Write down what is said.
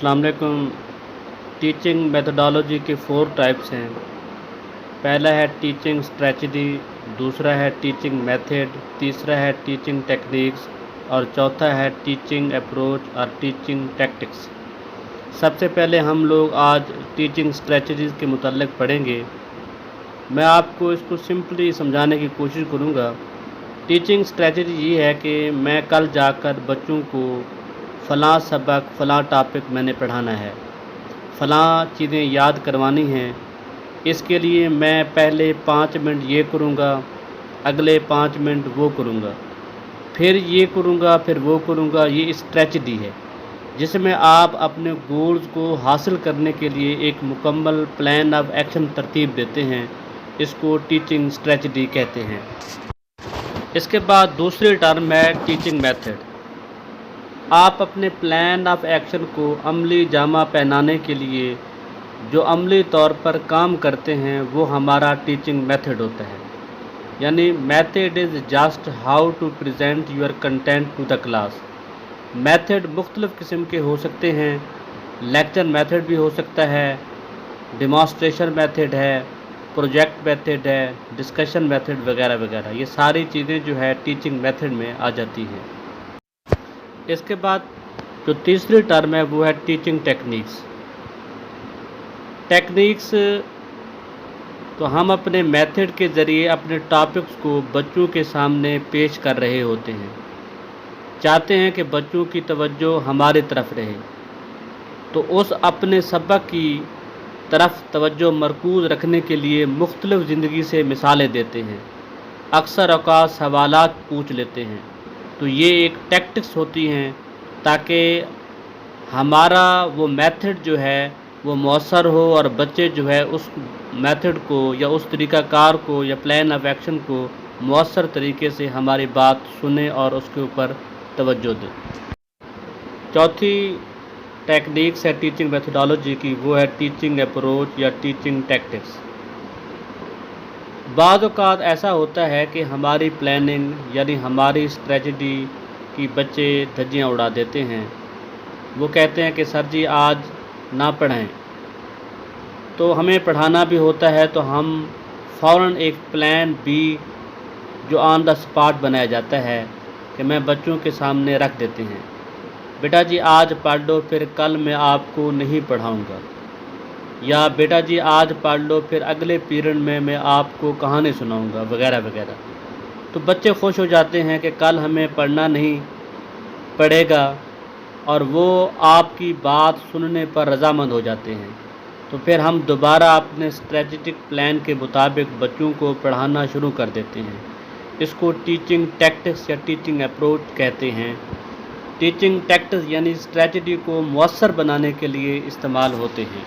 अस्सलाम वालेकुम। Teaching methodology के 4 टाइप्स हैं। पहला है टीचिंग स्ट्रेटजी, दूसरा है टीचिंग मेथड, तीसरा है टीचिंग टेक्निक्स और चौथा है टीचिंग अप्रोच और टीचिंग टैक्टिक्स। सबसे पहले हम लोग आज टीचिंग स्ट्रेटजीज़ के मुतल्लिक़ पढ़ेंगे। मैं आपको इसको सिंपली समझाने की कोशिश करूँगा। टीचिंग स्ट्रेटजी ये है कि मैं कल जाकर बच्चों को फ़लाँ सबक, फ़लाँ टॉपिक मैंने पढ़ाना है, फ़लाँ चीज़ें याद करवानी हैं। इसके लिए मैं पहले 5 मिनट ये करूँगा, अगले 5 मिनट वो करूँगा, फिर ये करूँगा, फिर वो करूँगा। ये स्ट्रेटजी है जिसमें आप अपने गोल्स को हासिल करने के लिए एक मुकम्मल प्लान ऑफ एक्शन तरतीब देते हैं। इसको टीचिंग स्ट्रेटजी कहते हैं। इसके बाद दूसरी टर्म है टीचिंग मेथड। आप अपने प्लान ऑफ एक्शन को अमली जामा पहनाने के लिए जो अमली तौर पर काम करते हैं वो हमारा टीचिंग मेथड होता है। यानी method is just how to present your content to the class. Method मुख्तलिफ़ किस्म के हो सकते हैं। लेक्चर मेथड भी हो सकता है, डेमोंस्ट्रेशन मेथड है, प्रोजेक्ट मेथड है, डिस्कशन मेथड वगैरह वगैरह। ये सारी चीज़ें जो है टीचिंग मेथड में आ जाती हैं। इसके बाद जो तीसरी टर्म है वो है टीचिंग टेक्निक्स। टेक्निक्स तो हम अपने मेथड के ज़रिए अपने टॉपिक्स को बच्चों के सामने पेश कर रहे होते हैं। चाहते हैं कि बच्चों की तवज्जो हमारी तरफ रहे, तो उस अपने सबक की तरफ तवज्जो मरकूज़ रखने के लिए मुख्तलिफ़ ज़िंदगी से मिसालें देते हैं। अक्सर औक़ात सवालात पूछ लेते हैं। तो ये एक टैक्टिक्स होती हैं ताकि हमारा वो मेथड जो है वो मौसर हो और बच्चे जो है उस मेथड को या उस तरीक़ाकार को या प्लान ऑफ एक्शन को मौसर तरीके से हमारी बात सुने और उसके ऊपर तवज्जो दें। चौथी टेक्निक्स है टीचिंग मेथडोलॉजी की, वो है टीचिंग अप्रोच या टीचिंग टैक्टिक्स। बाज़ औक़ात ऐसा होता है कि हमारी प्लानिंग यानी हमारी स्ट्रेटजी की बच्चे धज्जियाँ उड़ा देते हैं। वो कहते हैं कि सर जी आज ना पढ़ाएं, तो हमें पढ़ाना भी होता है तो हम फ़ौरन एक प्लान बी जो ऑन द स्पॉट बनाया जाता है कि मैं बच्चों के सामने रख देते हैं। बेटा जी आज पढ़ लो, फिर कल मैं आपको नहीं पढ़ाऊँगा, या बेटा जी आज पढ़ लो, फिर अगले पीरियड में मैं आपको कहानी सुनाऊंगा वगैरह वगैरह। तो बच्चे खुश हो जाते हैं कि कल हमें पढ़ना नहीं पड़ेगा और वो आपकी बात सुनने पर रज़ामंद हो जाते हैं। तो फिर हम दोबारा अपने स्ट्रेटजिक प्लान के मुताबिक बच्चों को पढ़ाना शुरू कर देते हैं। इसको टीचिंग टैक्टिक्स या टीचिंग अप्रोच कहते हैं। टीचिंग टैक्टिक्स यानी स्ट्रेटजी को मौसर बनाने के लिए इस्तेमाल होते हैं।